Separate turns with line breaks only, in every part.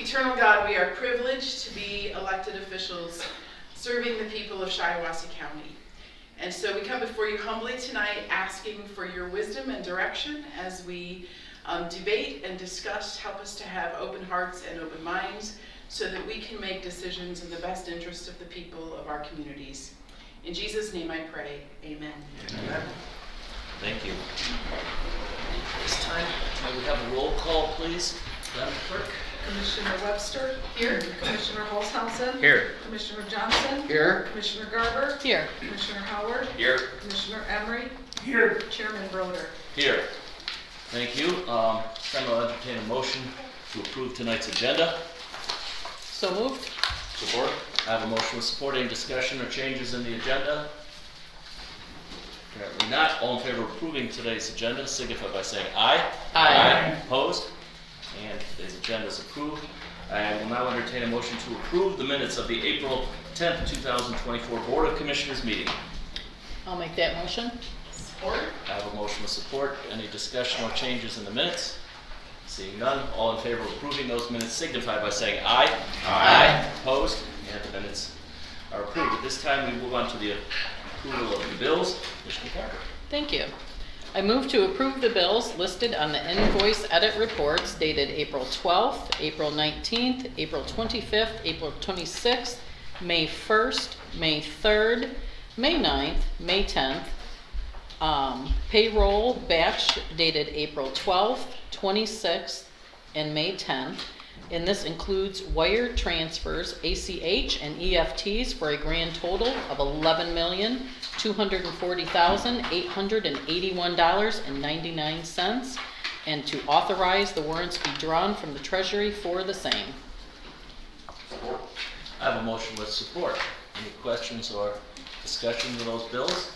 Eternal God, we are privileged to be elected officials serving the people of Shiawassee County. And so we come before you humbly tonight asking for your wisdom and direction as we debate and discuss. Help us to have open hearts and open minds so that we can make decisions in the best interest of the people of our communities. In Jesus' name I pray, amen.
Amen. Thank you. This time, may we have a roll call, please? Madam Clerk.
Commissioner Webster? Here. Commissioner Holzhausen?
Here.
Commissioner Johnson?
Here.
Commissioner Garber?
Here.
Commissioner Howard?
Here.
Commissioner Emery?
Here.
Chairman Broder?
Here. Thank you. Then I'll entertain a motion to approve tonight's agenda.
So moved.
Support. I have a motion with support. Any discussion or changes in the agenda? Apparently not. All in favor of approving today's agenda signify by saying aye.
Aye.
Opposed? And today's agenda is approved. I will now entertain a motion to approve the minutes of the April 10th, 2024 Board of Commissioners meeting.
I'll make that motion.
Support.
I have a motion with support. Any discussion or changes in the minutes? Seeing none, all in favor of approving those minutes signify by saying aye.
Aye.
Opposed? And the minutes are approved. At this time, we move on to the approval of the bills. Commissioner Carter.
Thank you. I move to approve the bills listed on the invoice edit reports dated April 12th, April 19th, April 25th, April 26th, May 1st, May 3rd, May 9th, May 10th, payroll batch dated April 12th, 26th, and May 10th. And this includes wire transfers, ACH and EFTs for a grand total of $11,240,881.99, and to authorize the warrants be drawn from the Treasury for the same.
I have a motion with support. Any questions or discussions of those bills?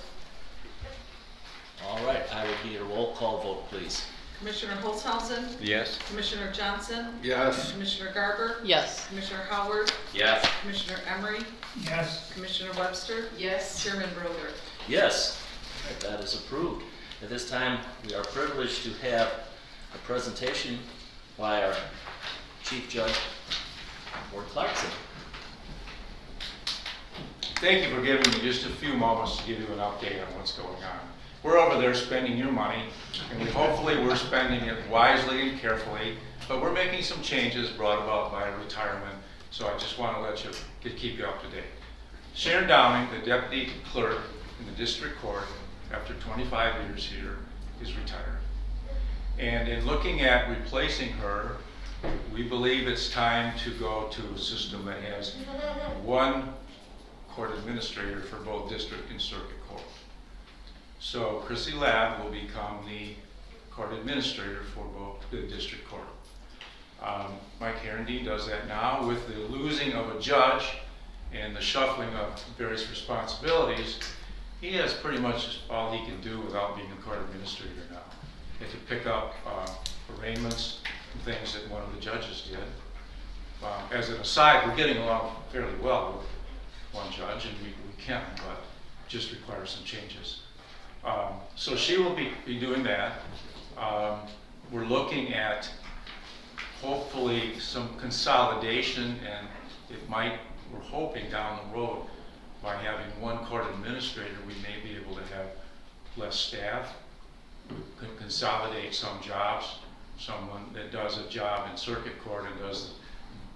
All right, I would need a roll call vote, please.
Commissioner Holzhausen?
Yes.
Commissioner Johnson?
Yes.
Commissioner Garber?
Yes.
Commissioner Howard?
Yes.
Commissioner Emery?
Yes.
Commissioner Webster?
Yes.
Chairman Broder?
Yes, that is approved. At this time, we are privileged to have a presentation by our Chief Judge, Ward Clarkson.
Thank you for giving me just a few moments to give you an update on what's going on. We're over there spending your money, and hopefully we're spending it wisely and carefully, but we're making some changes brought about by a retirement, so I just want to let you keep you up to date. Sharon Downing, the deputy clerk in the district court, after 25 years here, is retired. And in looking at replacing her, we believe it's time to go to a system that has one court administrator for both district and circuit court. So Chrissy Labb will become the court administrator for both the district court. Mike Herendeen does that now. With the losing of a judge and the shuffling of various responsibilities, he has pretty much all he can do without being a court administrator now. He had to pick up arraignments and things that one of the judges did. As an aside, we're getting along fairly well with one judge, and we can, but just requires some changes. So she will be doing that. We're looking at hopefully some consolidation, and we're hoping down the road by having one court administrator, we may be able to have less staff, consolidate some jobs. Someone that does a job in circuit court and does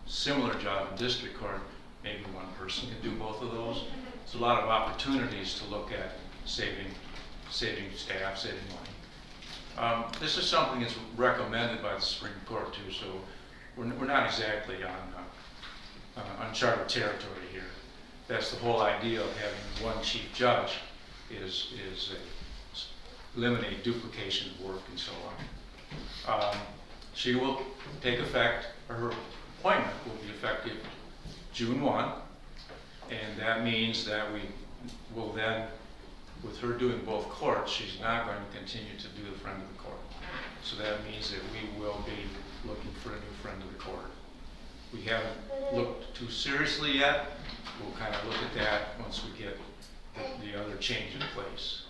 a similar job in district court, maybe one person can do both of those. There's a lot of opportunities to look at saving staff, saving money. This is something that's recommended by the Supreme Court too, so we're not exactly on uncharted territory here. That's the whole idea of having one chief judge is eliminate duplication of work and so on. She will take effect, or her appointment will be effective June 1, and that means that we will then, with her doing both courts, she's not going to continue to do the friend of the court. So that means that we will be looking for a new friend of the court. We haven't looked too seriously yet. We'll kind of look at that once we get the other change in place.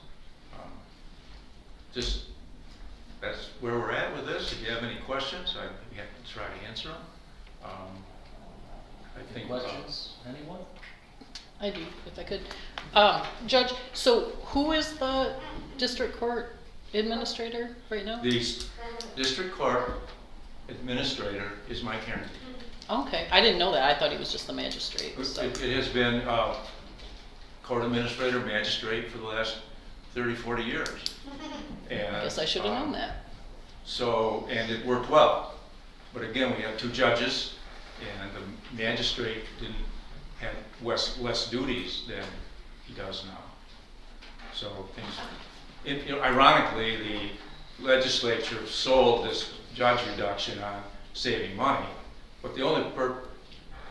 That's where we're at with this. If you have any questions, I'd be happy to try to answer them. I think.
Questions, anyone?
I do, if I could. Judge, so who is the district court administrator right now?
The district court administrator is Mike Harrington.
Okay, I didn't know that. I thought he was just the magistrate. So.
It has been court administrator, magistrate for the last 30, 40 years. And,
I guess I should have known that.
So, and it worked well. But again, we have two judges, and the magistrate didn't have less duties than he does now. So things, ironically, the legislature sold this judge reduction on saving money, but the only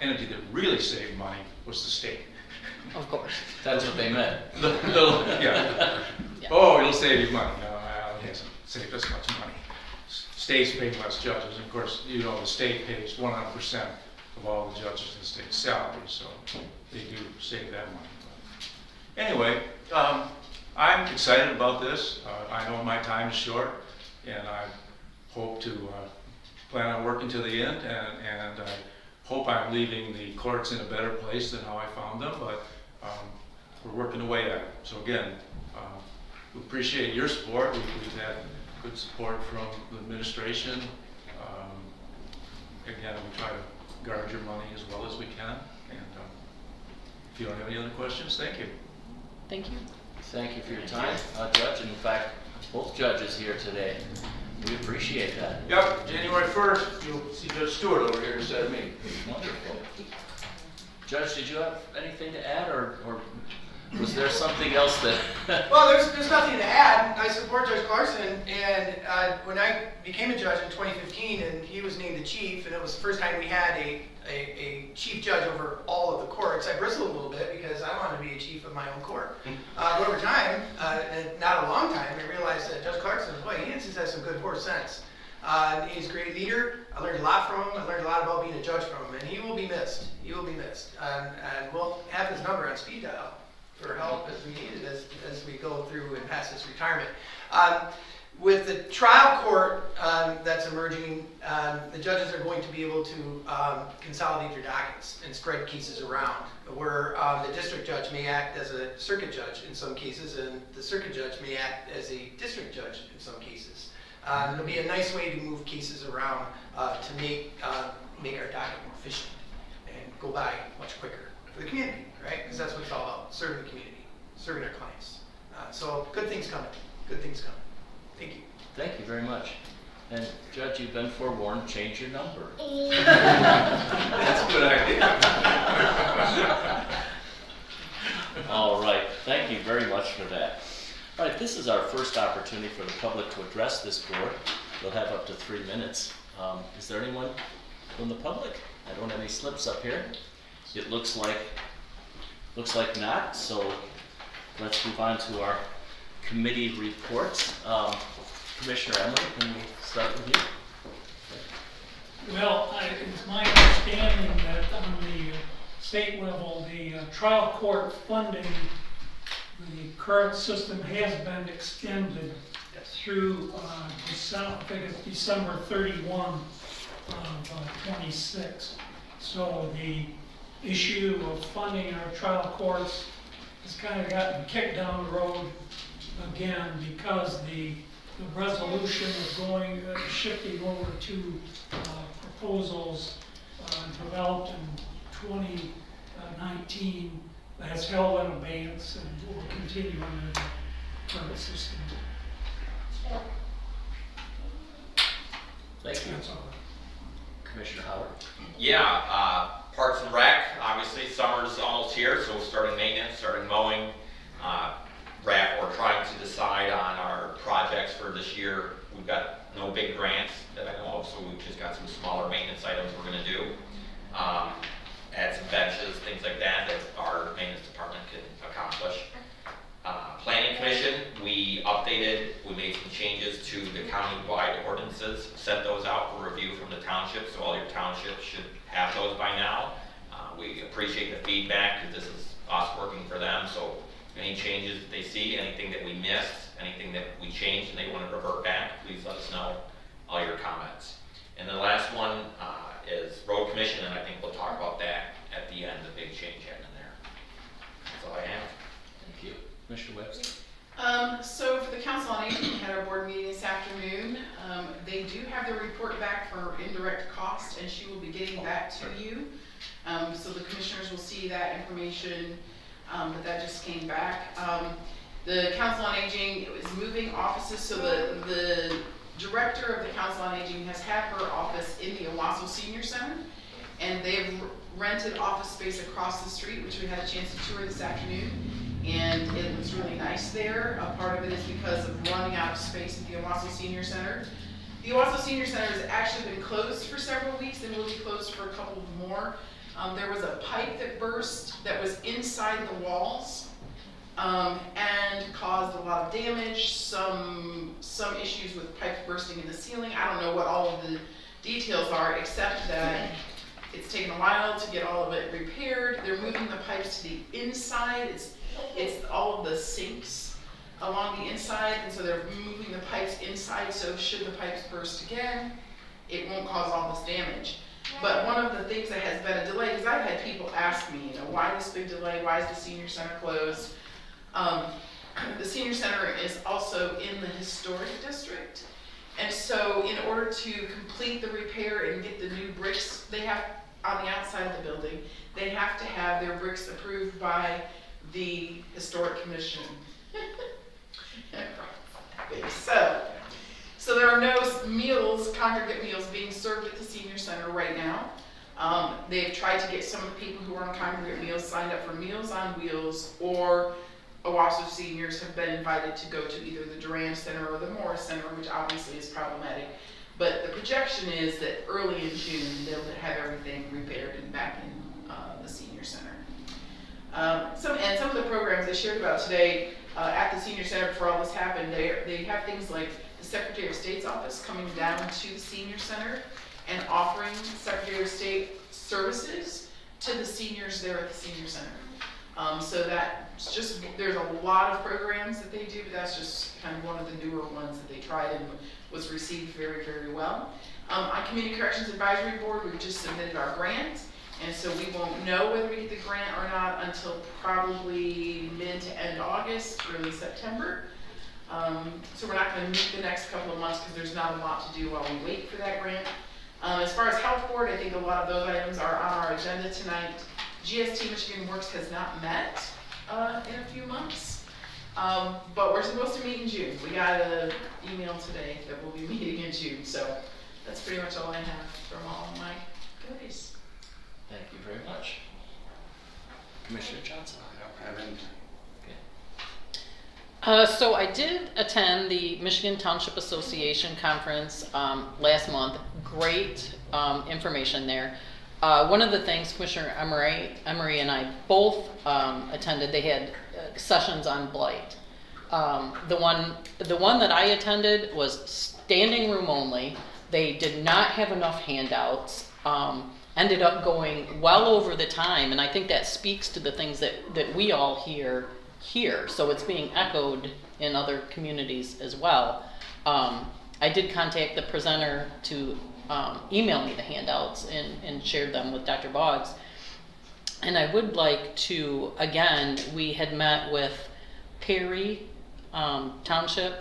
entity that really saved money was the state.
Of course.
That's what they meant.
Yeah.
Yeah.
Oh, it'll save you money. No, it hasn't saved us much money. States pay less judges. And of course, the state pays 100% of all the judges in the state's salary, so they do save that money. But anyway, I'm excited about this. I know my time is short, and I hope to plan on working to the end, and I hope I'm leaving the courts in a better place than how I found them, but we're working away at it. So again, we appreciate your support. We've had good support from the administration. Again, we try to guard your money as well as we can. And if you don't have any other questions, thank you.
Thank you.
Thank you for your time, Judge. In fact, both judges here today. We appreciate that.
Yep, January 1st, you'll see Judge Stewart over here instead of me.
Wonderful. Judge, did you have anything to add, or was there something else that?
Well, there's nothing to add. I support Judge Clarkson, and when I became a judge in 2015, and he was named the chief, and it was the first time we had a chief judge over all of the courts, I bristled a little bit because I wanted to be a chief of my own court. But over time, and not a long time, I realized that Judge Clarkson, boy, he just has some good horse sense. He's a great leader. I learned a lot from him. I learned a lot about being a judge from him, and he will be missed. He will be missed. And we'll have his number on speed dial for help as we need it as we go through and past his retirement. With the trial court that's emerging, the judges are going to be able to consolidate their dockets and spread cases around, where the district judge may act as a circuit judge in some cases, and the circuit judge may act as a district judge in some cases. It'll be a nice way to move cases around to make our docket more efficient and go by much quicker for the community, right? Because that's what it's all about, serving the community, serving our clients. So good things coming, good things coming. Thank you.
Thank you very much. And Judge, you've been forewarned, change your number.
That's a good idea.
All right, thank you very much for that. All right, this is our first opportunity for the public to address this board. We'll have up to 3 minutes. Is there anyone from the public? I don't have any slips up here. It looks like not, so let's move on to our committee reports. Commissioner Emily, can we start with you?
Well, it's my understanding that on the state level, the trial court funding, the current system has been extended through December 31 of 26. So the issue of funding our trial courts has kind of gotten kicked down the road again because the resolution of shifting over to proposals developed in 2019 that's held in abeyance and will continue under the current system.
Thank you.
That's all.
Commissioner Howard.
Yeah, Parks and Rec, obviously summer's almost here, so starting maintenance, starting mowing. We're trying to decide on our projects for this year. We've got no big grants that I know of, so we've just got some smaller maintenance items we're gonna do. Add some benches, things like that our maintenance department can accomplish. Planning Commission, we made some changes to the county-wide ordinances, sent those out for review from the township, so all your townships should have those by now. We appreciate the feedback, because this is us working for them, so any changes that they see, anything that we missed, anything that we changed and they want to revert back, please let us know all your comments. And the last one is road commission, and I think we'll talk about that at the end, the big change happening there. That's all I have.
Thank you. Commissioner Webster?
So for the Council on Aging, we had our board meeting this afternoon. They do have their report back for indirect cost, and she will be getting that to you. So the commissioners will see that information, but that just came back. The Council on Aging is moving offices, so the director of the Council on Aging has had her office in the Owasso Senior Center, and they've rented office space across the street, which we had a chance to tour this afternoon, and it was really nice there. A part of it is because of running out of space at the Owasso Senior Center. The Owasso Senior Center has actually been closed for several weeks and will be closed for a couple more. There was a pipe that burst that was inside the walls, and caused a lot of damage, some issues with pipes bursting in the ceiling. I don't know what all of the details are, except that it's taken a while to get all of it repaired. They're moving the pipes to the inside. It's all of the sinks along the inside, and so they're moving the pipes inside, so should the pipes burst again, it won't cause all this damage. But one of the things that has been a delay, because I've had people ask me, why this big delay? Why is the senior center closed? The senior center is also in the historic district, and so in order to complete the repair and get the new bricks, they have, on the outside of the building, they have to have their bricks approved by the historic commission. So there are no meals, congregate meals being served at the senior center right now. They've tried to get some of the people who are on congregate meals signed up for Meals on Wheels, or Owasso seniors have been invited to go to either the Durand Center or the Morris Center, which obviously is problematic. But the projection is that early in June, they'll have everything repaired and back in the senior center. Some of the programs they shared about today at the senior center before all this happened, they have things like the Secretary of State's office coming down to the senior center and offering Secretary of State services to the seniors there at the senior center. So that's just, there's a lot of programs that they do, but that's just kind of one of the newer ones that they tried and was received very, very well. On Community Corrections Advisory Board, we've just submitted our grant, and so we won't know whether we get the grant or not until probably mid to end August, early September. So we're not going to meet the next couple of months because there's not a lot to do while we wait for that grant. As far as Health Board, I think a lot of those items are on our agenda tonight. GST Michigan Works has not met in a few months, but we're supposed to meet in June. We got an email today that we'll be meeting in June, so that's pretty much all I have from all of my goodies.
Thank you very much. Commissioner Johnson?
I don't have any.
So I did attend the Michigan Township Association conference last month. Great information there. One of the things Commissioner Emery and I both attended, they had sessions on blight. The one that I attended was standing room only. They did not have enough handouts. Ended up going well over the time, and I think that speaks to the things that we all hear here. So it's being echoed in other communities as well. I did contact the presenter to email me the handouts and shared them with Dr. Boggs. And I would like to, again, we had met with Perry Township,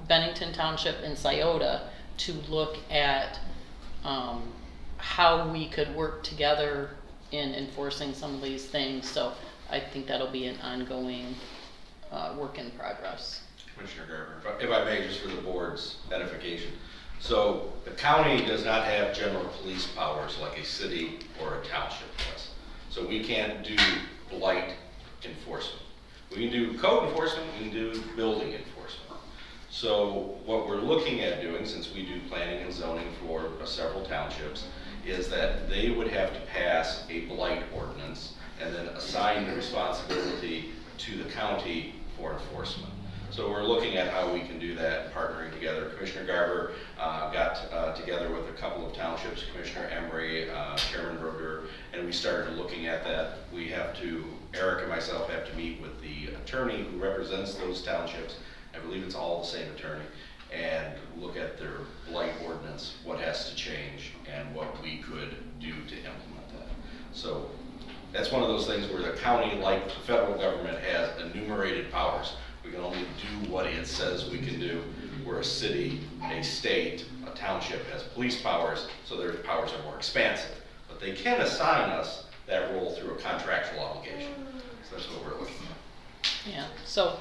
Bennington Township, and Scioto to look at how we could work together in enforcing some of these things. So I think that'll be an ongoing work in progress.
Commissioner Garber, if I may, just for the board's edification. So the county does not have general police powers like a city or a township does. So we can't do blight enforcement. We can do code enforcement, we can do building enforcement. So what we're looking at doing, since we do planning and zoning for several townships, is that they would have to pass a blight ordinance and then assign the responsibility to the county for enforcement. So we're looking at how we can do that, partnering together. Commissioner Garber got together with a couple of townships, Commissioner Emery, Chairman Berger, and we started looking at that. We have to, Eric and myself have to meet with the attorney who represents those townships. I believe it's all the same attorney. and look at their blight ordinance, what has to change, and what we could do to implement that. So that's one of those things where the county, like the federal government, has enumerated powers. We can only do what it says we can do, where a city, a state, a township has police powers, so their powers are more expansive. But they can assign us that role through a contractual obligation. So that's what we're looking at.
Yeah, so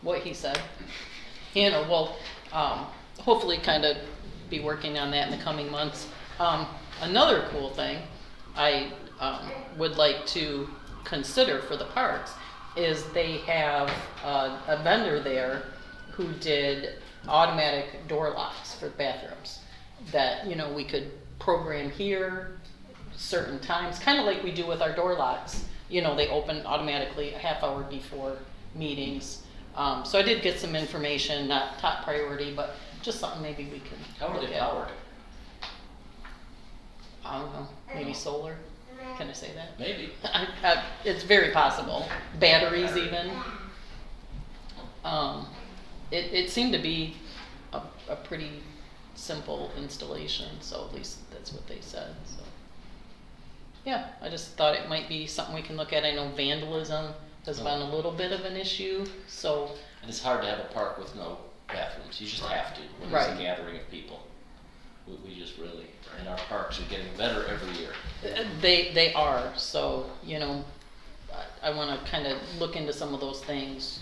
what he said, you know, we'll hopefully kind of be working on that in the coming months. Another cool thing I would like to consider for the parks is they have a vendor there who did automatic door locks for bathrooms that, you know, we could program here certain times, kind of like we do with our door locks. You know, they open automatically a half hour before meetings. So I did get some information, not top priority, but just something maybe we can
How are
look
they
at.
powered?
I don't know, maybe solar? Can I say that?
Maybe.
It's very possible. Batteries even. It seemed to be a pretty simple installation, so at least that's what they said, so. Yeah, I just thought it might be something we can look at. I know vandalism has been a little bit of an issue, so.
And it's hard to have a park with no bathrooms. You just have to when there's
Right.
a gathering of people. We just really, and our parks are getting better every year.
They are, so, you know, I wanna kinda look into some of those things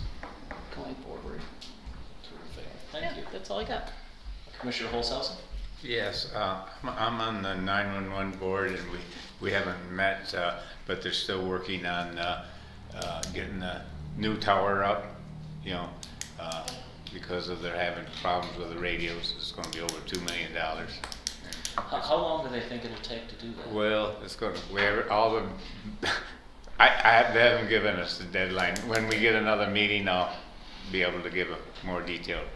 going forward.
Terrific.
Yeah,
Thank you.
that's all I got.
Commissioner Holzhausen?
Yes, I'm on the 911 board, and we haven't met, but they're still working on getting the new tower up, you know, because of they're having problems with the radios. It's going to be over $2 million.
How long do they think it'll take to do that?
Well, it's going to, all the, they haven't given us the deadline. When we get another meeting, I'll be able to give a more detailed.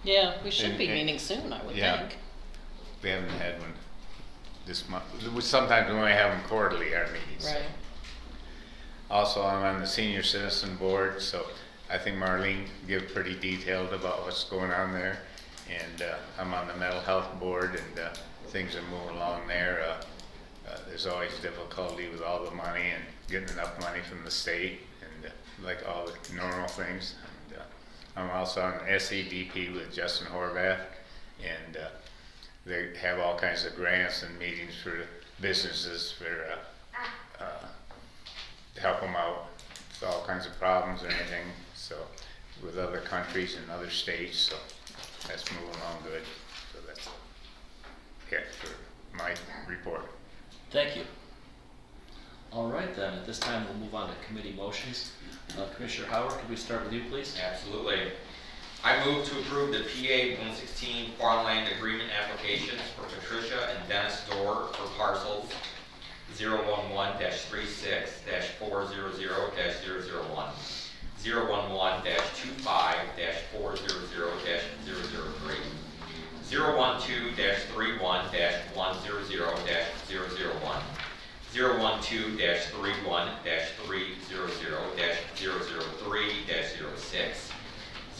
Yeah, we should be
And-
meeting soon, I would
yeah.
think.
We haven't had one this month. Sometimes we only have them quarterly, our meetings.
Right.
Also, I'm on the senior citizen board, so I think Marlene give pretty detailed about what's going on there. And I'm on the mental health board, and things are moving along there. There's always difficulty with all the money and getting enough money from the state, and like all the normal things. And, I'm also on SEDP with Justin Horvath, and they have all kinds of grants and meetings for businesses for to help them out with all kinds of problems and everything. So with other countries and other states, so that's moving along good. So that's it for my report.
Thank you. All right then, at this time we'll move on to committee motions. Commissioner Howard, could we start with you, please?
Absolutely. I move to approve the PA 116 farmland agreement applications for Patricia and Dennis Dorr for parcels 011-36-400-001, 011-25-400-003, 012-31-100-001, 012-31-300-003-06,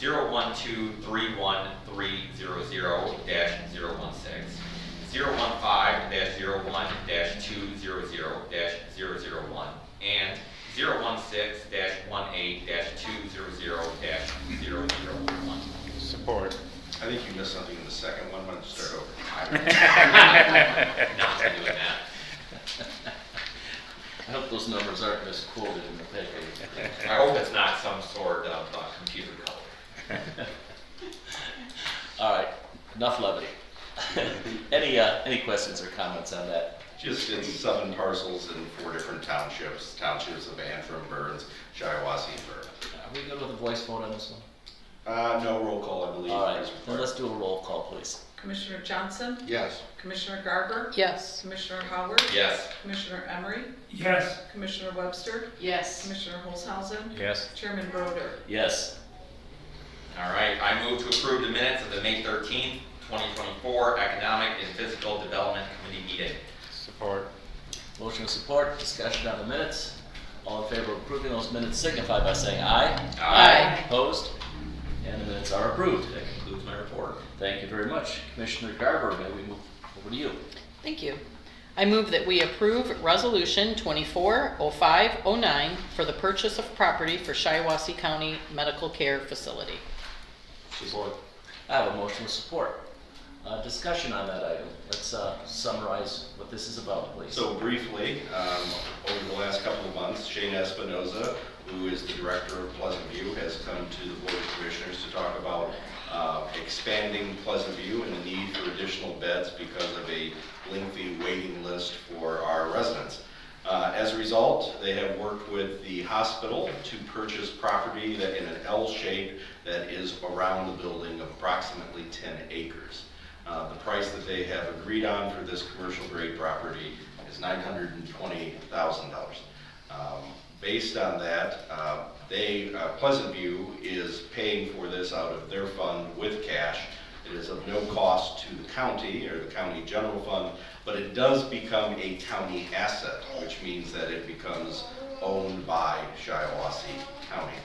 012-31-300-016, 015-01-200-001, and 016-18-200-001.
Support.
I think you missed something in the second one. Why don't you start over?
Not doing that.
I hope those numbers aren't misquoted in the paper.
I hope it's not some sort of computer color.
All right, enough levity. Any questions or comments on that?
Just in 7 parcels in 4 different townships of Antrim, Burns, Shiawassee, and Vernon.
Are we good with a voice vote on this one?
No roll call, I believe.
All right,
is
then
required.
let's do a roll call, please.
Commissioner Johnson?
Yes.
Commissioner Garber?
Yes.
Commissioner Howard?
Yes.
Commissioner Emery?
Yes,
Commissioner Webster?
Yes.
Commissioner Holzhausen?
Yes.
Chairman Broder?
Yes.
All right, I move to approve the minutes of the May 13th, 2024 Economic and Physical Development Committee meeting.
Support.
Motion with support, discussion on the minutes. All in favor of approving those minutes signify by saying aye.
Aye.
Opposed? And the minutes are approved. That concludes
concludes my report.
Thank you very much. Commissioner Garber, may we move over to you?
Thank you. I move that we approve Resolution 240509 for the purchase of property for Shiawassee County Medical Care Facility.
Support.
I have a motion with support. Discussion on that item. Let's summarize what this is about, please.
So briefly, over the last couple of months, Shane Espinoza, who is the director of Pleasant View, has come to the Board of Commissioners to talk about expanding Pleasant View and the need for additional beds because of a lengthy waiting list for our residents. As a result, they have worked with the hospital to purchase property that in an L shape that is around the building of approximately 10 acres. The price that they have agreed on for this commercial grade property is $920,000. Based on that, Pleasant View is paying for this out of their fund with cash. It is of no cost to the county or the county general fund, but it does become a county asset, which means that it becomes owned by Shiawassee County.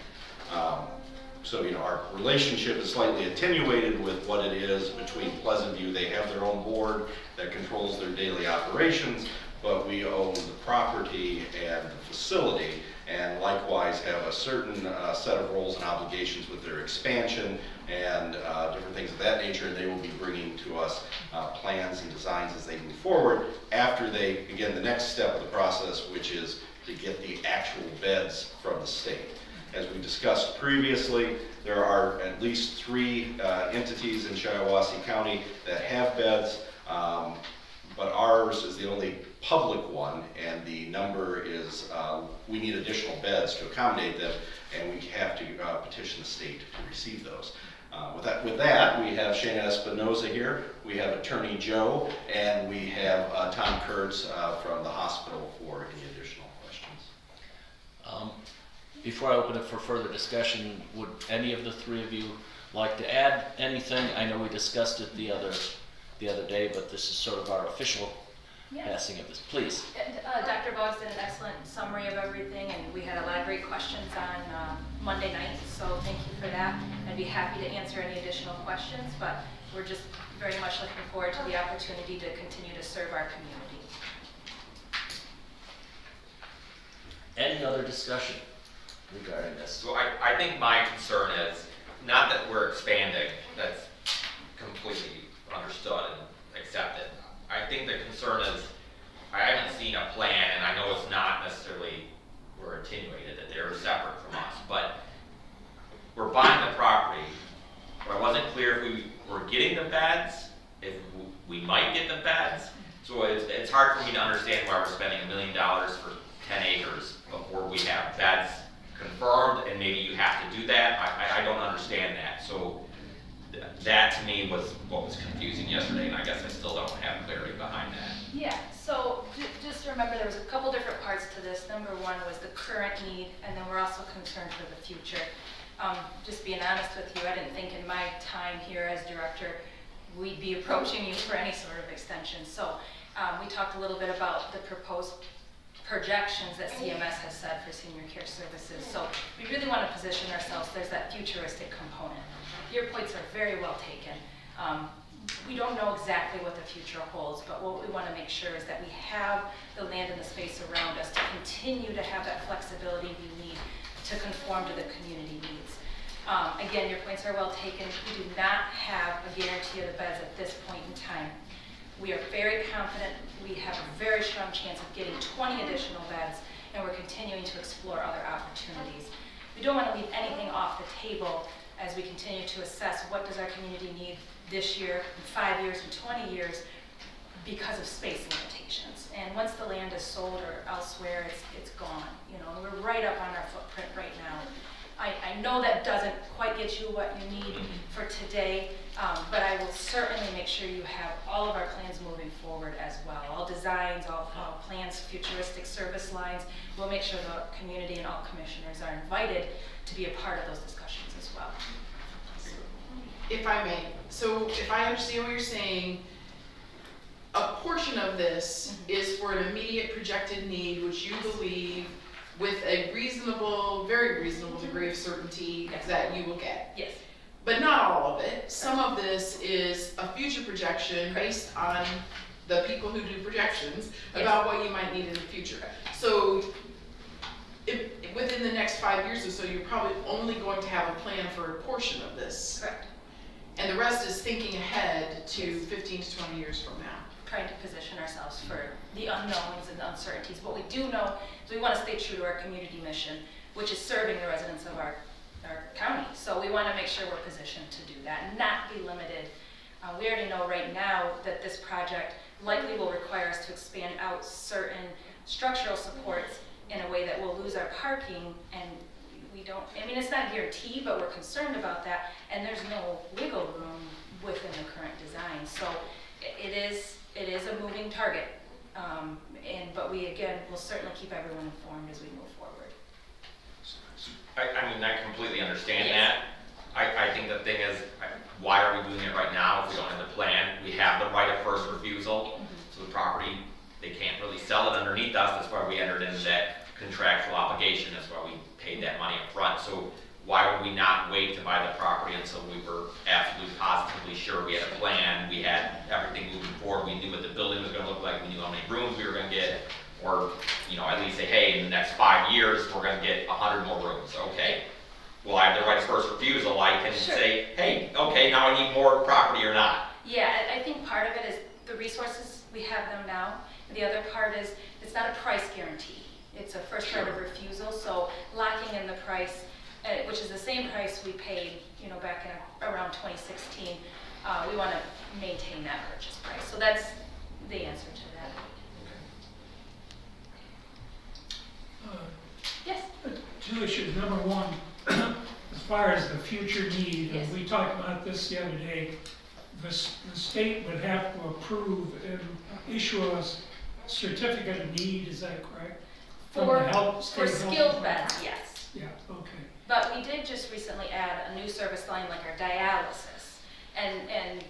So, our relationship is slightly attenuated with what it is between Pleasant View. They have their own board that controls their daily operations, but we own the property and the facility, and likewise have a certain set of roles and obligations with their expansion and different things of that nature, and they will be bringing to us plans and designs as they move forward after they begin the next step of the process, which is to get the actual beds from the state. As we discussed previously, there are at least 3 entities in Shiawassee County that have beds, but ours is the only public one, and the number is, we need additional beds to accommodate them, and we have to petition the state to receive those. With that, we have Shane Espinoza here, we have Attorney Joe, and we have Tom Kurtz from the hospital for any additional questions.
Before I open it for further discussion, would any of the 3 of you like to add anything? I know we discussed it the other day, but this is sort of our official passing of this. Please.
Dr. Boggs did an excellent summary of everything, and we had a lot of great questions on Monday night, so thank you for that. I'd be happy to answer any additional questions, but we're just very much looking forward to the opportunity to continue to serve our community.
Any other discussion regarding this?
So I think my concern is not that we're expanding, that's completely understood and accepted. I think the concern is I haven't seen a plan, and I know it's not necessarily we're attenuated, that they're separate from us, but we're buying the property, but I wasn't clear if we were getting the beds, if we might get the beds. So it's hard for me to understand why we're spending $1 million for 10 acres before we have beds confirmed, and maybe you have to do that. I don't understand that. So that to me was what was confusing yesterday, and I guess I still don't have clarity behind that.
Yeah, so just remember there was a couple different parts to this. Number 1 was the current need, and then we're also concerned for the future. Just being honest with you, I didn't think in my time here as director we'd be approaching you for any sort of extension. So we talked a little bit about the proposed projections that CMS has set for senior care services. So we really want to position ourselves, there's that futuristic component. Your points are very well taken. We don't know exactly what the future holds, but what we want to make sure is that we have the land and the space around us to continue to have that flexibility we need to conform to the community needs. Again, your points are well taken. We do not have a guarantee of the beds at this point in time. We are very confident we have a very strong chance of getting 20 additional beds, and we're continuing to explore other opportunities. We don't want to leave anything off the table as we continue to assess what does our community need this year, in 5 years, in 20 years, because of space limitations. And once the land is sold or elsewhere, it's gone. We're right up on our footprint right now. I know that doesn't quite get you what you need for today, but I will certainly make sure you have all of our plans moving forward as well. All designs, all plans, futuristic service lines. We'll make sure the community and all commissioners are invited to be a part of those discussions as well.
If I may, so if I understand what you're saying, a portion of this is for an immediate projected need, which you believe with a reasonable, very reasonable degree of certainty
Yes.
that you will get.
Yes.
but not all of it. Some of this is a future projection based on the people who do projections about what you might need in the future. So if, within the next 5 years or so, you're probably only going to have a plan for a portion of this.
Correct.
And the rest is thinking ahead to 15 to 20 years from now.
Trying to position ourselves for the unknowns and the uncertainties. What we do know is we want to stay true to our community mission, which is serving the residents of our county. So we want to make sure we're positioned to do that and not be limited. We already know right now that this project likely will require us to expand out certain structural supports in a way that will lose our parking, and we don't, I mean, it's not guaranteed, but we're concerned about that, and there's no wiggle room within the current design. So it is a moving target, but we, again, will certainly keep everyone informed as we move forward.
I mean, I completely understand
Yes.
that. I think the thing is, why are we doing it right now if we don't have the plan? We have the right of first refusal, so the property, they can't really sell it underneath us. That's why we entered into that contractual obligation. That's why we paid that money up front. So why would we not wait to buy the property until we were absolutely positively sure we had a plan, we had everything moving forward, we knew what the building was gonna look like, we knew how many rooms we were gonna get, or, you know, at least say, hey, in the next 5 years, we're gonna get 100 more rooms. Okay. Well, I have the right of first refusal. I can
Sure.
say, hey, okay, now I need more property or not.
Yeah, I think part of it is the resources, we have them now. The other part is, it's not a price guarantee. It's a first right of refusal, so locking in the price, which is the same price we paid, you know, back in around 2016, we want to maintain that purchase price. So that's the answer to that. Yes?
Two issues. Number one, as far as the future need,
Yes.
and we talked about this the other day, the state would have to approve and issue a certificate of need, is that correct? From
For,
the health,
for
state health
skilled
department.
beds, yes.
Yeah, okay.
But we did just recently add a new service line like our dialysis. And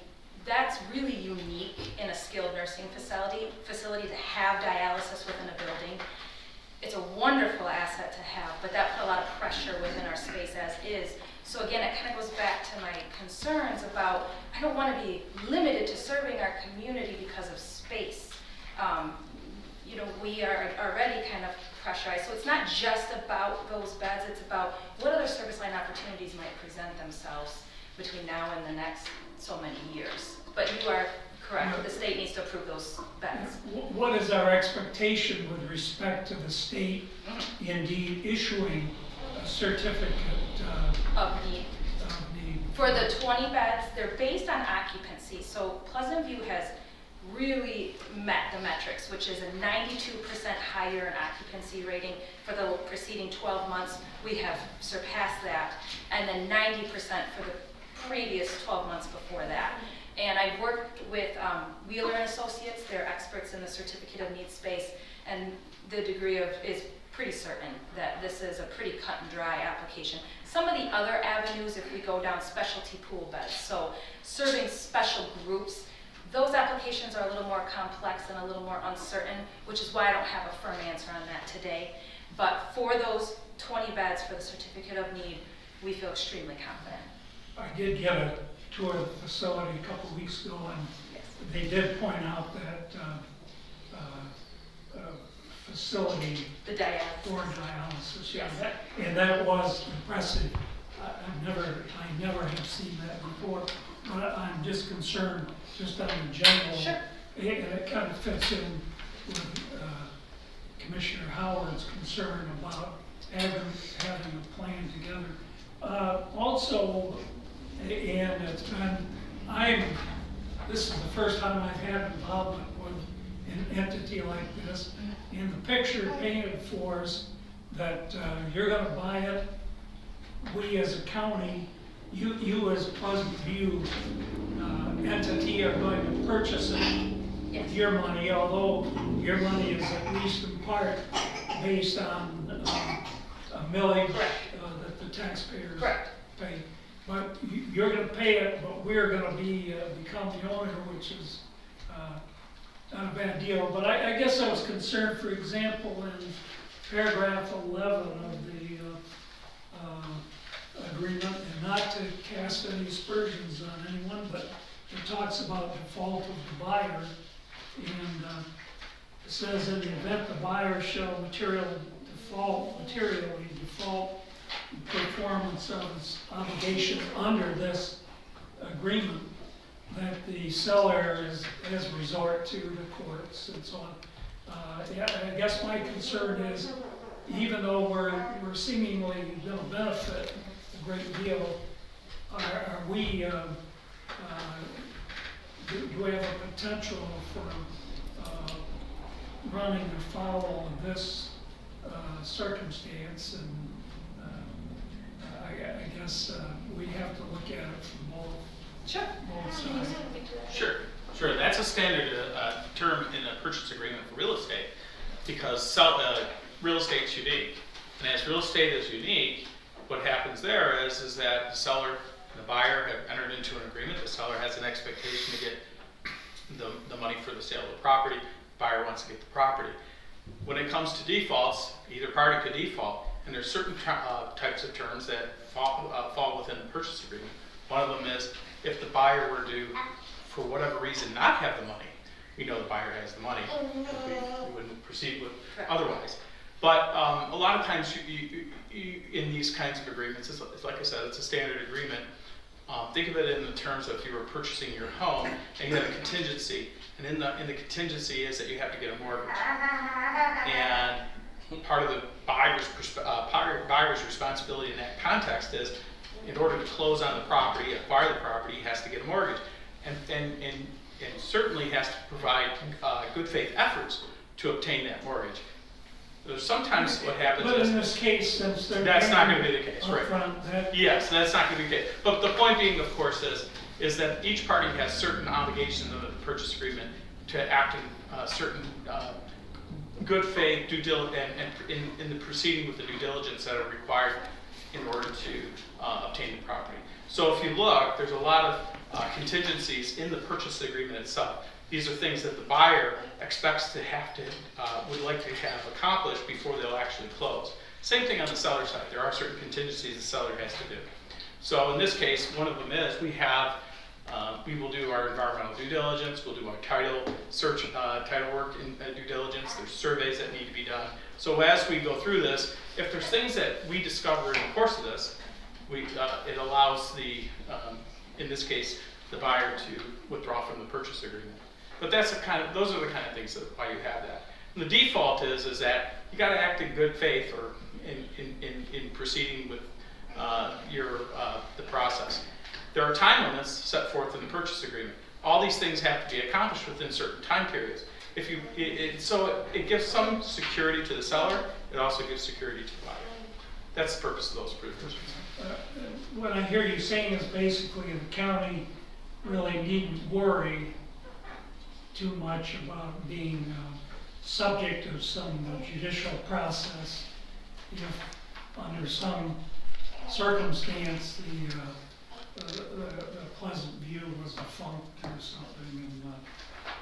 that's really unique in a skilled nursing facility to have dialysis within a building. It's a wonderful asset to have, but that put a lot of pressure within our space as is. So again, it kind of goes back to my concerns about, I don't want to be limited to serving our community because of space. You know, we are already kind of pressurized. So it's not just about those beds, it's about what other service line opportunities might present themselves between now and the next so many years. But you are correct, the state needs to approve those beds.
What is our expectation with respect to the state indeed issuing a certificate
Of need.
of need?
For the 20 beds, they're based on occupancy. So Pleasant View has really met the metrics, which is a 92% higher in occupancy rating. For the preceding 12 months, we have surpassed that. And then 90% for the previous 12 months before that. And I've worked with Wheeler and Associates, they're experts in the certificate of need space, and the degree of is pretty certain that this is a pretty cut and dry application. Some of the other avenues, if we go down specialty pool beds, so serving special groups, those applications are a little more complex and a little more uncertain, which is why I don't have a firm answer on that today. But for those 20 beds for the certificate of need, we feel extremely confident.
I did get a tour of the facility a couple weeks ago, and they did point out that facility
The dialysis.
for dialysis. Yeah,
Yes.
and that was impressive. I never have seen that before, but I'm just concerned, just on the general.
Sure.
And it kind of fits in with Commissioner Howard's concern about having a plan together. Also, and it's been, this is the first time I've had involvement with an entity like this. And the picture painted for us that you're gonna buy it, we as a county, you as Pleasant View entity are going to purchase it with your money, although your money is at least in part based on a millage that the taxpayers pay. But you're gonna pay it, but we're gonna become the owner, which is not a bad deal. But I guess I was concerned, for example, in paragraph 11 of the agreement, and not to cast any aspersions on anyone, but it talks about default of the buyer. And it says in the event the buyer shall materially default in performance of its obligation under this agreement, that the seller has resort to the courts and so on. Yeah, I guess my concern is, even though we're seemingly going to benefit a great deal, are we, do we have a potential for running afoul of this circumstance? And I guess we have to look at it from both sides.
Sure. That's a standard term in a purchase agreement for real estate, because real estate's unique. And as real estate is unique, what happens there is that the seller and the buyer have entered into an agreement. The seller has an expectation to get the money for the sale of the property. The buyer wants to get the property. When it comes to defaults, either party could default, and there's certain types of terms that fall within the purchase agreement. One of them is if the buyer were to, for whatever reason, not have the money. We know the buyer has the money, we wouldn't proceed with otherwise. But a lot of times you, in these kinds of agreements, it's like I said, it's a standard agreement. Think of it in the terms of if you were purchasing your home and you have a contingency, and in the contingency is that you have to get a mortgage. And part of the buyer's responsibility in that context is, in order to close on the property, acquire the property, he has to get a mortgage, and certainly has to provide good faith efforts to obtain that mortgage. There's sometimes what happens
But
is,
in this case, since they're
that's not going to be the case, right?
upfront,
Yes, that's not going to be the case. But the point being, of course, is that each party has certain obligations under the purchase agreement to act in certain good faith due diligence and in the proceeding with the due diligence that are required in order to obtain the property. So if you look, there's a lot of contingencies in the purchase agreement itself. These are things that the buyer expects to would like to have accomplished before they'll actually close. Same thing on the seller side. There are certain contingencies the seller has to do. So in this case, one of them is we will do our environmental due diligence, we'll do our title search, title work in due diligence, there's surveys that need to be done. So as we go through this, if there's things that we discover in the course of this, it allows in this case, the buyer to withdraw from the purchase agreement. But those are the kind of things that why you have that. And the default is that you got to act in good faith or in proceeding with the process. There are time limits set forth in the purchase agreement. All these things have to be accomplished within certain time periods. So it gives some security to the seller. It also gives security to the buyer. That's the purpose of those provisions.
what I hear you saying is basically the county really needn't worry too much about being subject to some judicial process if under some circumstance the Pleasant View was defunct or something. And,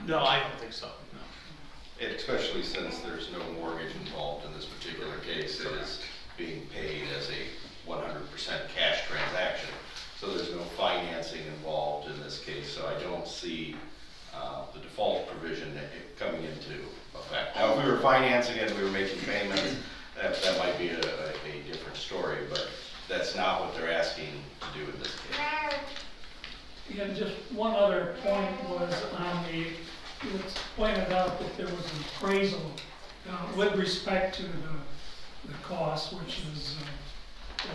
No, I don't think so, no.
Especially since there's no mortgage involved in this particular case, it is being paid as a 100% cash transaction. So there's no financing involved in this case, so I don't see the default provision coming into effect. Now, if we were financing it and we were making payments, that might be a different story, but that's not what they're asking to do in this case.
Yeah, just one other point was on it's pointed out that there was an appraisal with respect to the cost, which is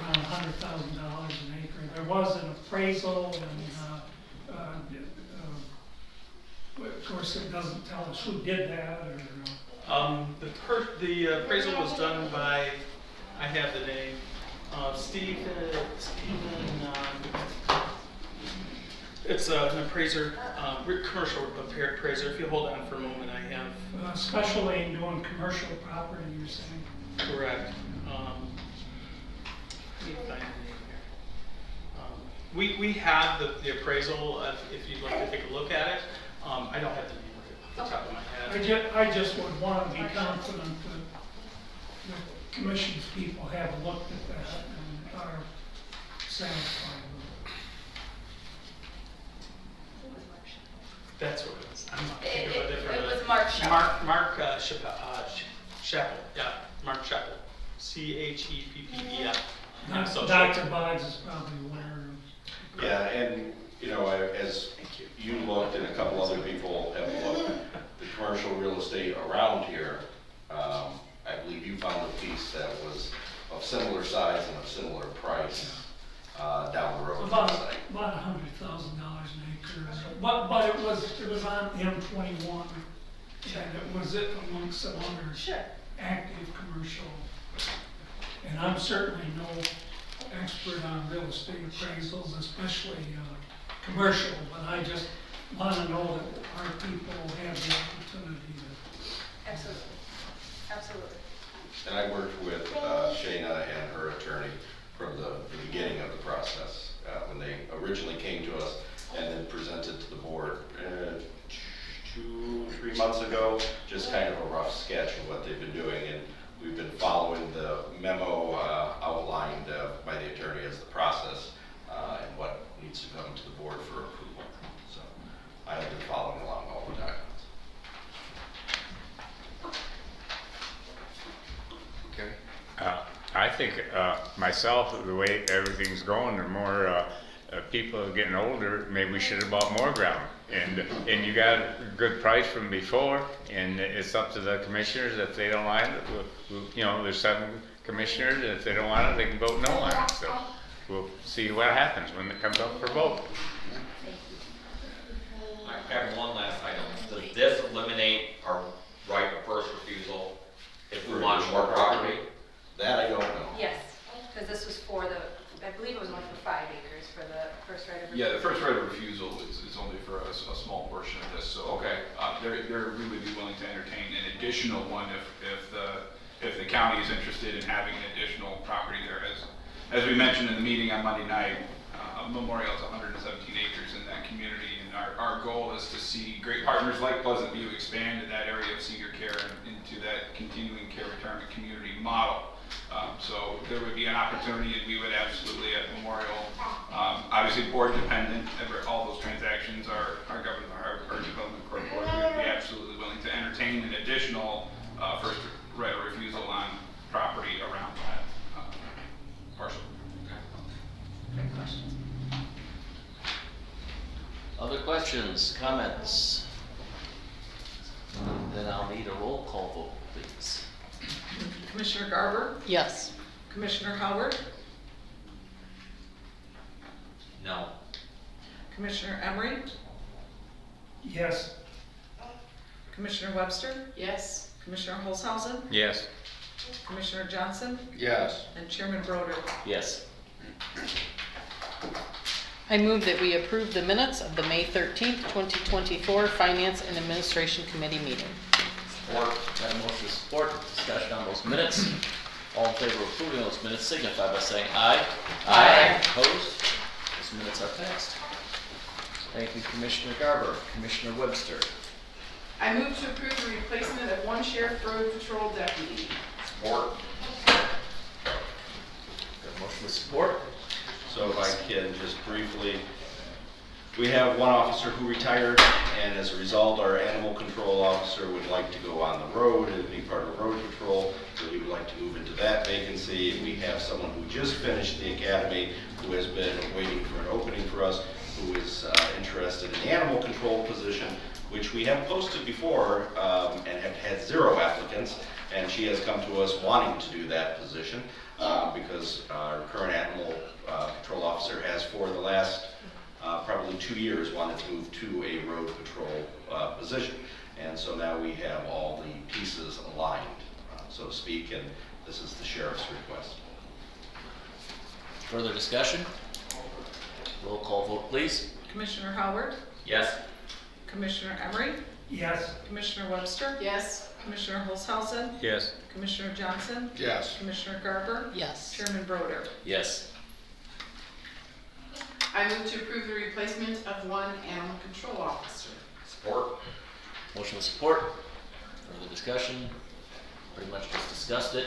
around $100,000 an acre. There was an appraisal, and of course it doesn't tell us who did that.
The appraisal was done by, I have the name, Stephen. It's an appraiser, commercial appraiser. If you hold on for a moment, I have.
Especially in doing commercial property, you're saying.
Correct. Let me find the name here. We have the appraisal, if you'd like to take a look at it. I don't have the name off the top of my head.
I just would want to be confident that the commission's people have looked at that and are satisfied with
That's what it is. I'm not
It-
thinking of a
it-
different.
it was Mark Sheppel.
Mark Sheppel, yeah, Mark Sheppel. Cheppel. Yeah,
it.
so
Dr. Boggs is probably aware of.
Yeah, and, you know, as you looked and a couple other people have looked, the commercial real estate around here, I believe you found a piece that was of similar size and of similar price, down the road. from the
About
site.
$100,000 an acre, but it was on M21, and it was amongst some other
Sure.
active commercial. And I'm certainly no expert on real estate appraisals, especially commercial, but I just want to know that our people have the opportunity to.
Absolutely. Absolutely.
And I worked with Shayna and her attorney from the beginning of the process, when they originally came to us and then presented to the board 2-3 months ago, just kind of a rough sketch of what they've been doing. And we've been following the memo outlined by the attorney as the process and what needs to come to the board for approval. So I have been following along all the documents.
Okay. I think myself, the way everything's going, the more people are getting older, maybe we should have bought more ground. And you got a good price from before, and it's up to the commissioners. If they don't like it, you know, there's 7 commissioners, and if they don't want it, they can vote no on it. So we'll see what happens when it comes up for vote.
I have one last item. Does this eliminate our right of first refusal if we want more property?
That I don't know.
Yes, because this was for I believe it was only for 5 acres for the first right of.
Yeah, the first right of refusal is only for a small portion of this, so.
Okay.
We would be willing to entertain an additional one if the county is interested in having an additional property there. As we mentioned in the meeting on Monday night, Memorial is 117 acres in that community, and our goal is to see great partners like Pleasant View expand in that area of senior care and into that continuing care retirement community model. So there would be an opportunity, and we would absolutely at Memorial, obviously board dependent, all those transactions are governed by our development court board. We would be absolutely willing to entertain an additional first right of refusal on property around that parcel.
Great questions.
Other questions, comments? Then I'll need a roll call vote, please.
Commissioner Garber,
Yes.
Commissioner Howard,
No.
Commissioner Emery,
Yes.
Commissioner Webster,
Yes.
Commissioner Holzhausen,
Yes.
Commissioner Johnson,
Yes.
and Chairman Broder.
Yes.
I move that we approve the minutes of the May 13th, 2024 Finance and Administration Committee meeting.
Support.
Got a motion to support, discussion on those minutes. All in favor of approving those minutes signify by saying aye.
Aye.
Opposed? Those minutes are passed. Thank you, Commissioner Garber. Commissioner Webster.
I move to approve the replacement of 1 sheriff road patrol deputy.
Support.
Got a motion to support.
So if I can just briefly, we have one officer who retired, and as a result, our animal control officer would like to go on the road and be part of road patrol, so we would like to move into that vacancy. And we have someone who just finished the academy, who has been waiting for an opening for us, who is interested in the animal control position, which we have posted before and have had 0 applicants, and she has come to us wanting to do that position because our current animal control officer has for the last probably 2 years wanted to move to a road patrol position. And so now we have all the pieces aligned, so to speak, and this is the sheriff's request.
Further discussion? Roll call vote, please.
Commissioner Howard,
Yes.
Commissioner Emery,
Yes.
Commissioner Webster,
Yes.
Commissioner Holzhausen,
Yes.
Commissioner Johnson,
Yes.
Commissioner Garber,
Yes.
Chairman Broder.
Yes.
I move to approve the replacement of 1 animal control officer.
Support.
Motion with support. Further discussion? Pretty much just discussed it.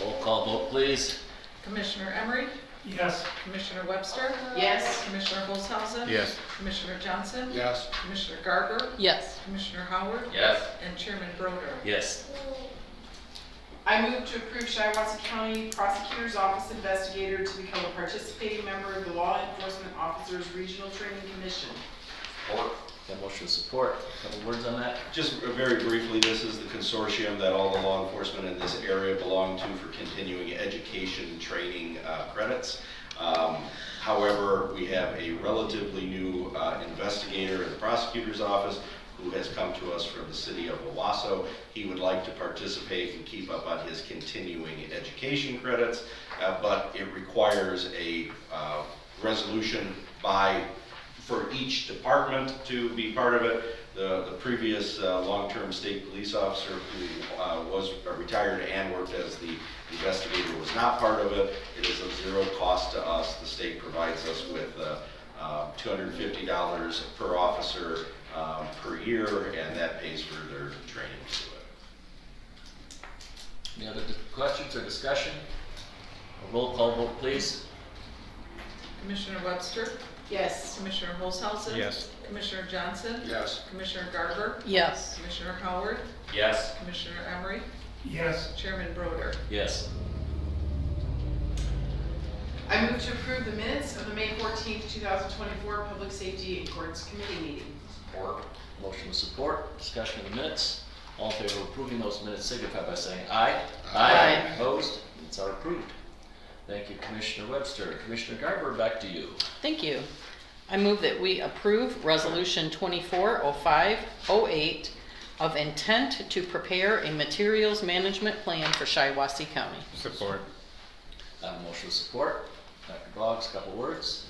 Roll call vote, please.
Commissioner Emery,
Yes.
Commissioner Webster,
Yes.
Commissioner Olshausen.
Yes.
Commissioner Johnson.
Yes.
Commissioner Garber,
Yes.
Commissioner Howard.
Yes.
And Chairman Broder.
Yes.
I move to approve Shiawassee County Prosecutor's Office Investigator to become a participating member of the Law Enforcement Officers Regional Training Commission.
Support.
Got motion with support. A couple words on that?
Just very briefly, this is the consortium that all the law enforcement in this area belong to for continuing education training credits. However, we have a relatively new investigator in the prosecutor's office who has come to us from the city of Owasso. He would like to participate and keep up on his continuing education credits, but it requires a resolution for each department to be part of it. The previous long-term state police officer who was retired and worked as the investigator was not part of it. It is of zero cost to us. The state provides us with $250 per officer per year, and that pays for their training to it.
Any other questions or discussion? A roll call vote, please.
Commissioner Webster,
Yes.
Commissioner Olshausen.
Yes.
Commissioner Johnson.
Yes.
Commissioner Garber,
Yes.
Commissioner Howard,
Yes.
Commissioner Emery,
Yes.
Chairman Broder.
Yes.
I move to approve the minutes of the May 14th, 2024 Public Safety and Courts Committee meeting.
Support.
Motion with support. Discussion of the minutes. All in favor of approving those minutes signify by saying aye.
Aye.
Opposed? Minutes are approved. Thank you, Commissioner Webster. Commissioner Garber, back to you.
Thank you. I move that we approve Resolution 240508 of intent to prepare a materials management plan for Shiawassee County.
Support.
I have a motion with support. Dr. Boggs, a couple words.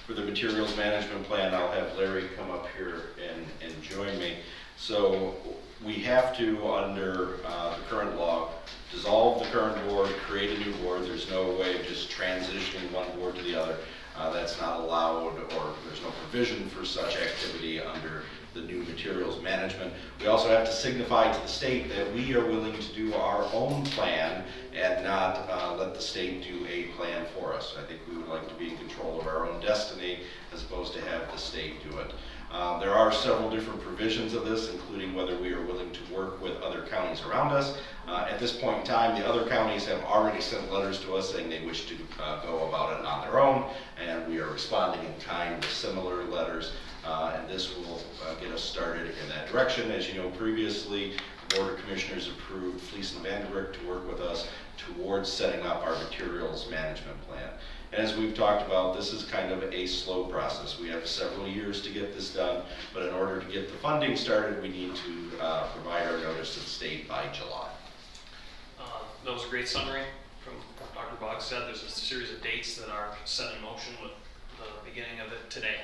For the materials management plan, I'll have Larry come up here and join me. So we have to, under the current law, dissolve the current board, create a new board. There's no way of just transitioning one board to the other. That's not allowed, or there's no provision for such activity under the new materials management. We also have to signify to the state that we are willing to do our own plan and not let the state do a plan for us. I think we would like to be in control of our own destiny as opposed to have the state do it. There are several different provisions of this, including whether we are willing to work with other counties around us. At this point in time, the other counties have already sent letters to us saying they wish to go about it on their own, and we are responding in kind with similar letters, and this will get us started in that direction. As you know, previously, the Board of Commissioners approved Fleece and Vanderbilt to work with us towards setting up our materials management plan. As we've talked about, this is kind of a slow process. We have several years to get this done, but in order to get the funding started, we need to provide our notice to the state by July.
That was a great summary from what Dr. Boggs said. There's a series of dates that are set in motion with the beginning of it today.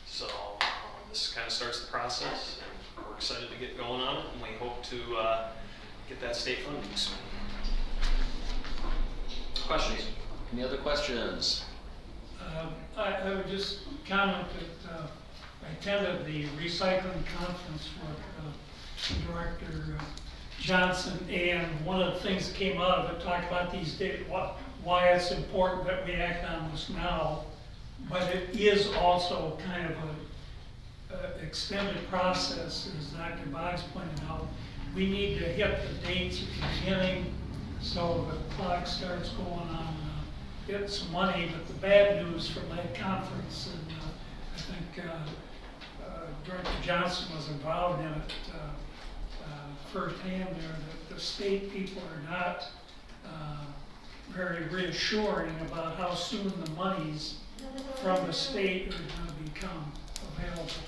So this kind of starts the process, and we're excited to get going on it, and we hope to get that state funding soon. Questions?
Any other questions?
I would just comment that I attended the recycling conference with Director Johnson, and one of the things that came out of it talked about these days, why it's important that we act on this now, but it is also kind of an extended process, as Dr. Boggs pointed out. We need to hit the dates at the beginning so the clock starts going on. Get some money, but the bad news from that conference, and I think Director Johnson was involved in it firsthand there, that the state people are not very reassuring about how soon the monies from the state are going to become available.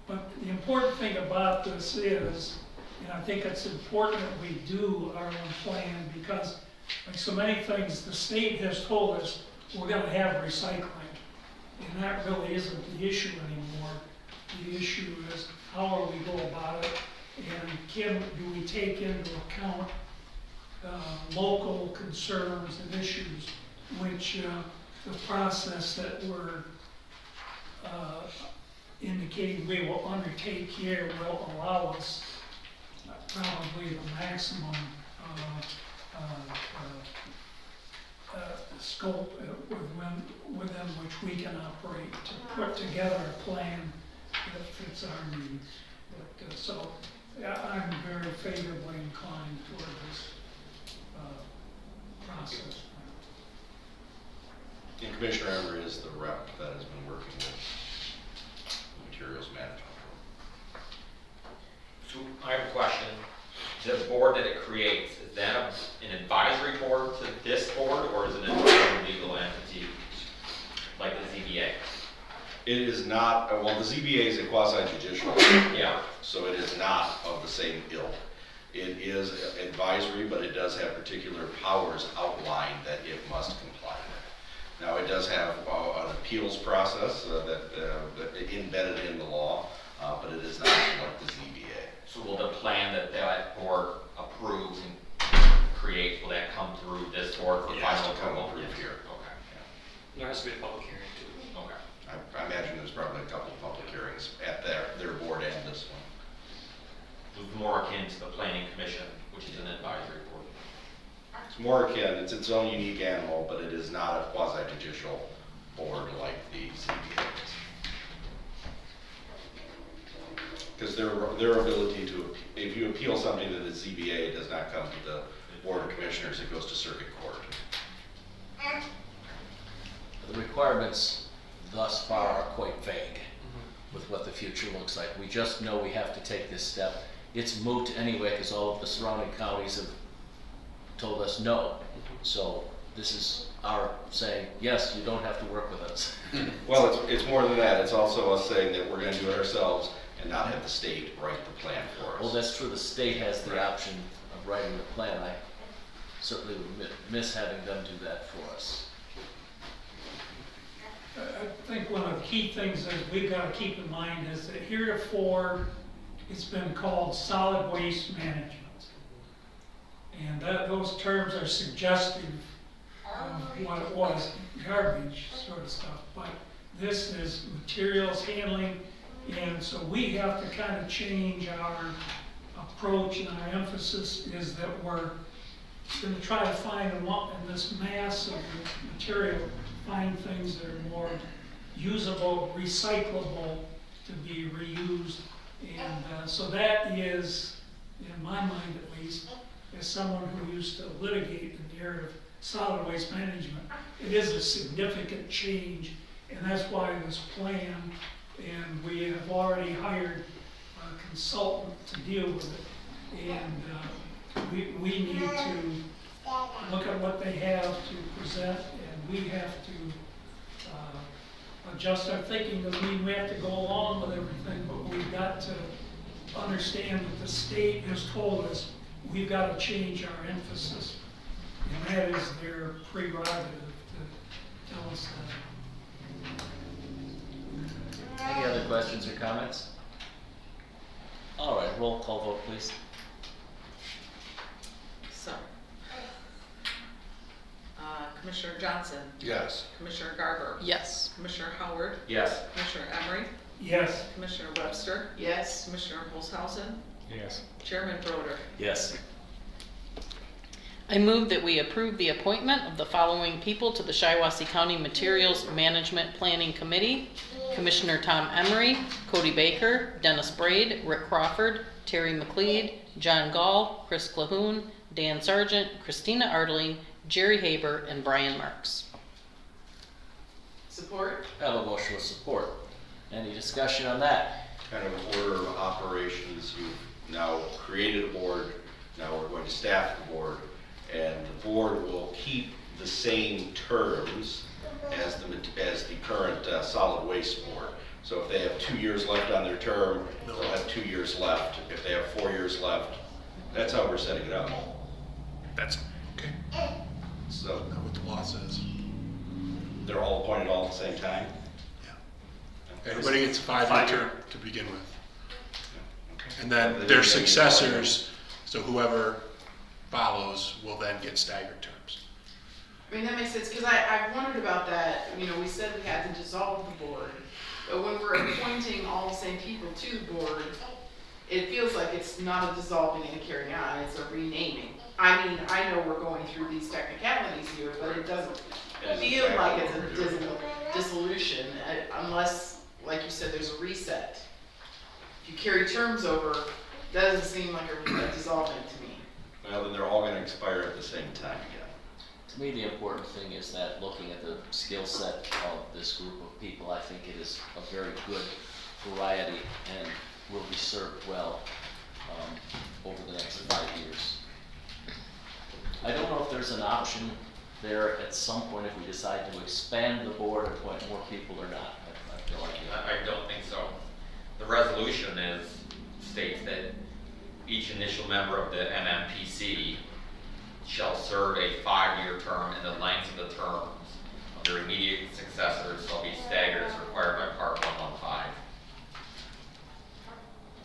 But the important thing about this is, and I think it's important that we do our own plan, because like so many things, the state has told us we're going to have recycling, and that really isn't the issue anymore. The issue is how are we go about it, and do we take into account local concerns and issues, which the process that we're indicating we will undertake here will allow us probably the maximum scope within which we can operate to put together a plan that fits our needs. But, so yeah, I'm very favorably inclined toward this process.
And Commissioner Emery is the rep that has been working with the materials management.
So I have a question. The board that it creates, is that an advisory board to this board, or is it a legal entity like the ZBA?
It is not, well, the ZBA is a quasi-judicial,
Yeah.
so it is not of the same ilk. It is advisory, but it does have particular powers outlined that it must comply with. Now, it does have an appeals process that embedded in the law, but it is not like the ZBA.
So will the plan that board approves and creates, will that come through this board for
It has
final
to come
approval?
approved here.
Okay.
There has to be a public hearing too.
Okay.
I imagine there's probably a couple of public hearings at their board and this one.
It's more akin to the planning commission, which is an advisory board.
It's more akin, it's its own unique animal, but it is not a quasi-judicial board like the ZBA is. Because their ability to, if you appeal something to the ZBA, it does not come to the Board of Commissioners, it goes to circuit court.
The requirements thus far are quite vague with what the future looks like. We just know we have to take this step. It's moot anyway because all of the surrounding counties have told us no. So this is our saying, yes, you don't have to work with us.
Well, it's more than that, it's also us saying that we're gonna do it ourselves and not have the state write the plan for us.
Well, that's true. The state has the option of writing the plan. I certainly would miss having them do that for us.
I think one of the key things that we've got to keep in mind is that heretofore, it's been called solid waste management. And those terms are suggestive of what it was, garbage sort of stuff. But this is materials handling, and so we have to kind of change our approach, and our emphasis is that we're going to try to find in this mass of material, find things that are more usable, recyclable, to be reused. And so that is, in my mind at least, as someone who used to litigate in the area of solid waste management, it is a significant change, and that's why this plan, and we have already hired a consultant to deal with it. And we need to look at what they have to present, and we have to adjust our thinking. Doesn't mean we have to go along with everything, but we've got to understand that the state has told us we've got to change our emphasis, and that is their prerogative to tell us that.
Any other questions or comments? All right, roll call vote, please.
So. Commissioner Johnson,
Yes.
Commissioner Garber,
Yes.
Commissioner Howard,
Yes.
Commissioner Emery,
Yes.
Commissioner Webster,
Yes.
Commissioner Olshausen,
Yes.
Chairman Broder.
Yes.
I move that we approve the appointment of the following people to the Shiawassee County Materials Management Planning Committee: Commissioner Tom Emery, Cody Baker, Dennis Braid, Rick Crawford, Terry McLeod, John Gall, Chris Clahoun, Dan Sargent, Christina Ardling, Jerry Haber, and Brian Marks.
Support?
I have a motion with support. Any discussion on that?
Kind of order of operations, you've now created a board, now we're going to staff the board, and the board will keep the same terms as the current solid waste board. So if they have 2 years left on their term, they'll have 2 years left. If they have 4 years left, that's how we're setting it up.
That's okay.
So
Not what the law says.
they're all appointed all at the same time?
Everybody gets a 5-year term to begin with.
Okay.
And then their successors, so whoever follows will then get staggered terms.
I mean, that makes sense, because I've wondered about that. You know, we said we had to dissolve the board, but when we're appointing all the same people to the board, it feels like it's not a dissolving and a carrying on, it's a renaming. I mean, I know we're going through these technicalities here, but it doesn't feel like it's a dissolution unless, like you said, there's a reset. If you carry terms over, that doesn't seem like a dissolving to me.
Well, then they're all gonna expire at the same time again.
To me, the important thing is that looking at the skill set of this group of people, I think it is a very good variety and will be served well over the next 5 years. I don't know if there's an option there at some point if we decide to expand the board, appoint more people or not. I have no idea.
I don't think so. The resolution states that each initial member of the MMPC shall serve a 5-year term, and the length of the terms of their immediate successors shall be staggered as required by Part 115.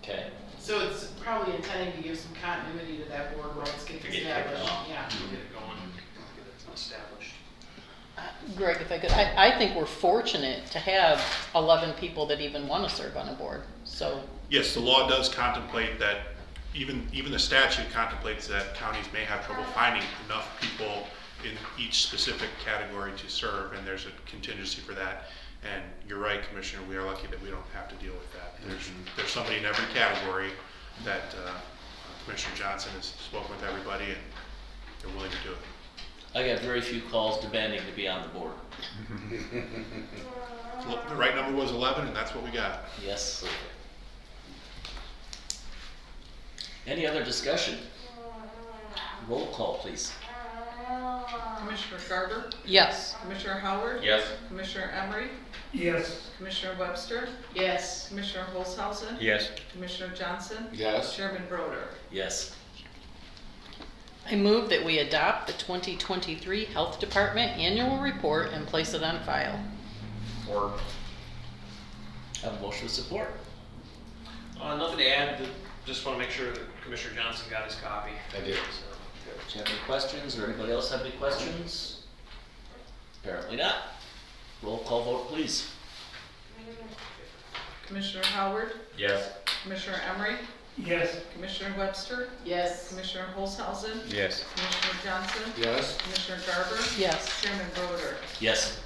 Okay.
So it's probably intending to give some continuity to that board while it's getting
To get kicked
established.
off.
Yeah.
Get it going, get it established.
Greg, if I could, I think we're fortunate to have 11 people that even want to serve on a board, so.
Yes, the law does contemplate that, even the statute contemplates that counties may have trouble finding enough people in each specific category to serve, and there's a contingency for that. And you're right, Commissioner, we are lucky that we don't have to deal with that. There's somebody in every category that Commissioner Johnson has spoken with everybody, and they're willing to do it.
I got very few calls demanding to be on the board.
The right number was 11, and that's what we got.
Yes. Any other discussion? Roll call, please.
Commissioner Garber,
Yes.
Commissioner Howard,
Yes?
Commissioner Emery,
Yes.
Commissioner Webster,
Yes.
Commissioner Holzhausen,
Yes.
Commissioner Johnson,
Yes.
Chairman Broder.
Yes.
I move that we adopt the 2023 Health Department Annual Report and place it on file.
Or
Have a motion with support.
Nothing to add, just want to make sure that Commissioner Johnson got his copy.
I did.
So,
Do you have any questions, or anybody else have any questions? Apparently not. Roll call vote, please.
Commissioner Howard,
yes?
Commissioner Emery,
Yes.
Commissioner Webster,
Yes.
Commissioner Holzhausen,
Yes.
Commissioner Johnson,
Yes.
Commissioner Garber,
Yes.
Chairman Broder.
Yes.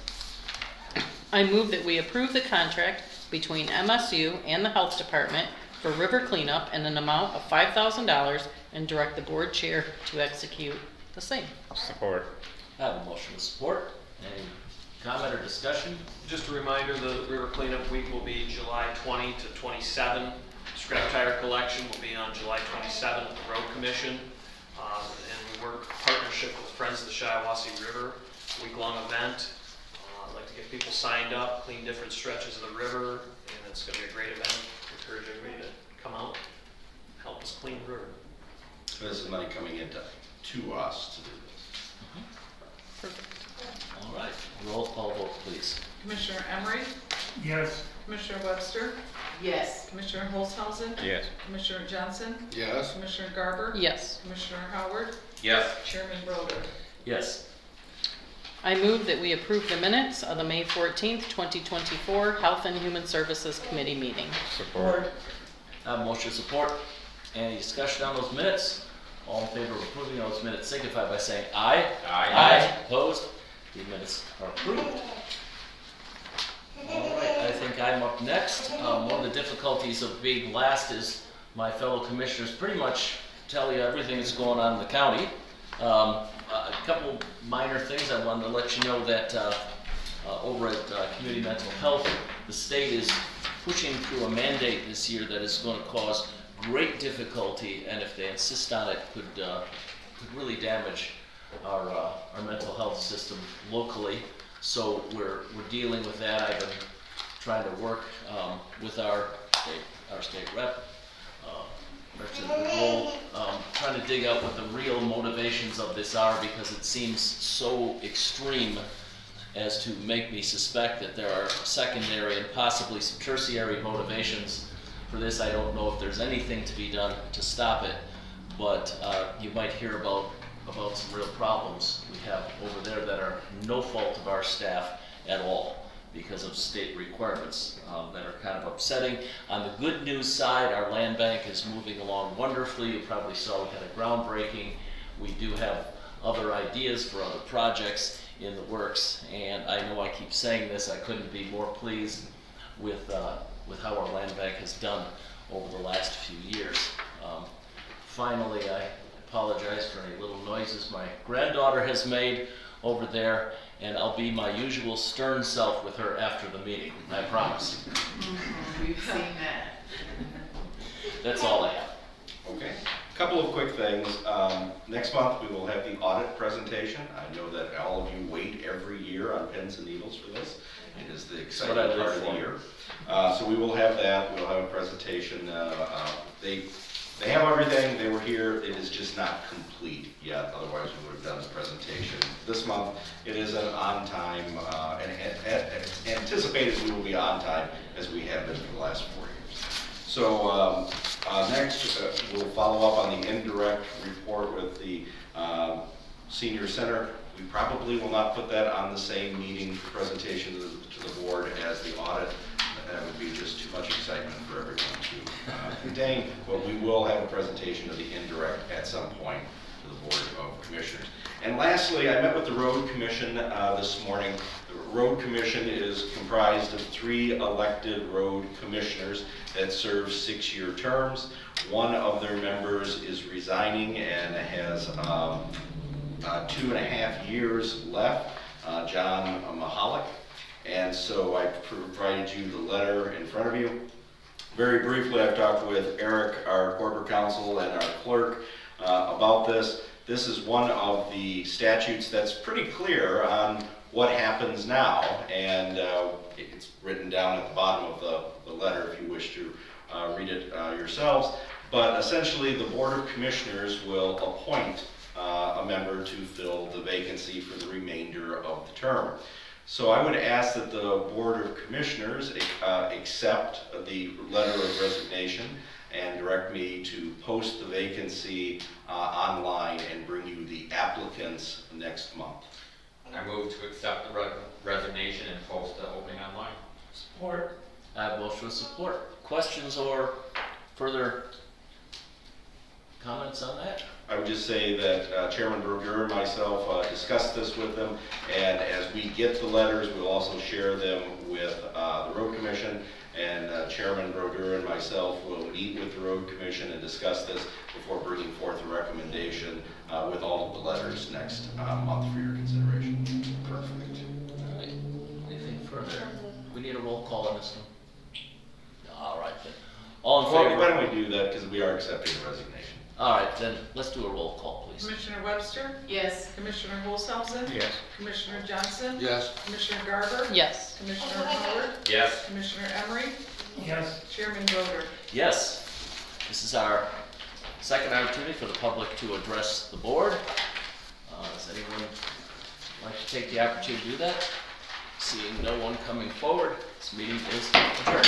I move that we approve the contract between MSU and the Health Department for river cleanup in an amount of $5,000 and direct the board chair to execute the same.
Support.
I have a motion with support. Any comment or discussion?
Just a reminder, the River Cleanup Week will be July 20 to 27. Scrap tire collection will be on July 27 at the Road Commission. And we work in partnership with Friends of the Shiawassee River, week-long event. I'd like to get people signed up, clean different stretches of the river, and it's going to be a great event. Encourage everybody to come out, help us clean the river.
This is money coming into us to do this.
All right. Roll call vote, please.
Commissioner Emery,
Yes.
Commissioner Webster,
Yes.
Commissioner Holzhausen,
Yes.
Commissioner Johnson,
Yes.
Commissioner Garber,
Yes.
Commissioner Howard,
Yes?
Chairman Broder.
Yes.
I move that we approve the minutes of the May 14th, 2024 Health and Human Services Committee meeting.
Support.
I have a motion with support. Any discussion on those minutes? All in favor of approving those minutes signify by saying aye.
Aye.
Opposed? The minutes are approved. All right, I think I'm up next. One of the difficulties of being last is my fellow commissioners pretty much tell you everything that's going on in the county. A couple minor things. I wanted to let you know that over at Community Mental Health, the state is pushing through a mandate this year that is going to cause great difficulty, and if they insist on it, could really damage our mental health system locally. So we're dealing with that. I've been trying to work with our state rep, President Gould, trying to dig out what the real motivations of this are, because it seems so extreme as to make me suspect that there are secondary and possibly some tertiary motivations for this. I don't know if there's anything to be done to stop it, but you might hear about some real problems we have over there that are no fault of our staff at all because of state requirements that are kind of upsetting. On the good news side, our land bank is moving along wonderfully. You probably saw we had a groundbreaking. We do have other ideas for other projects in the works. And I know I keep saying this, I couldn't be more pleased with how our land bank has done over the last few years. Finally, I apologize for any little noises my granddaughter has made over there, and I'll be my usual stern self with her after the meeting, I promise.
We've seen that.
That's all I have.
Okay, a couple of quick things. Next month, we will have the audit presentation. I know that all of you wait every year on pins and needles for this. It is the exciting
That's what I
part
live
of the
for.
year. So we will have that. We'll have a presentation. They have everything. They were here. It is just not complete yet. Otherwise, we would have done the presentation this month. It is an on time, and anticipated we will be on time as we have been for the last 4 years. So next, we'll follow up on the indirect report with the senior center. We probably will not put that on the same meeting presentation to the board as the audit. That would be just too much excitement for everyone to contain, but we will have a presentation of the indirect at some point to the Board of Commissioners. And lastly, I met with the Road Commission this morning. The Road Commission is comprised of 3 elected road commissioners that serve 6-year terms. One of their members is resigning and has 2.5 years left, John Mahalik. And so I provided you the letter in front of you. Very briefly, I've talked with Eric, our corporate counsel, and our clerk about this. This is one of the statutes that's pretty clear on what happens now, and it's written down at the bottom of the letter if you wish to read it yourselves. But essentially, the Board of Commissioners will appoint a member to fill the vacancy for the remainder of the term. So I would ask that the Board of Commissioners accept the letter of resignation and direct me to post the vacancy online and bring you the applicants next month.
I move to accept the resignation and post the opening online.
Support.
I have motion with support. Questions or further comments on that?
I would just say that Chairman Berger and myself discussed this with them, and as we get the letters, we'll also share them with the Road Commission, and Chairman Berger and myself will meet with the Road Commission and discuss this before bringing forth a recommendation with all of the letters next month for your consideration. Perfect.
All right. Anything further? We need a roll call on this one. All right then. All in
Well,
favor?
why don't we do that, because we are accepting the resignation.
All right, then let's do a roll call, please.
Commissioner Webster?
Yes.
Commissioner Olshausen?
Yes.
Commissioner Johnson?
Yes.
Commissioner Garber?
Yes.
Commissioner Howard?
Yes.
Commissioner Emery?
Yes.
Chairman Broder?
Yes. This is our second opportunity for the public to address the board. Does anyone like to take the opportunity to do that? Seeing no one coming forward, this meeting is adjourned.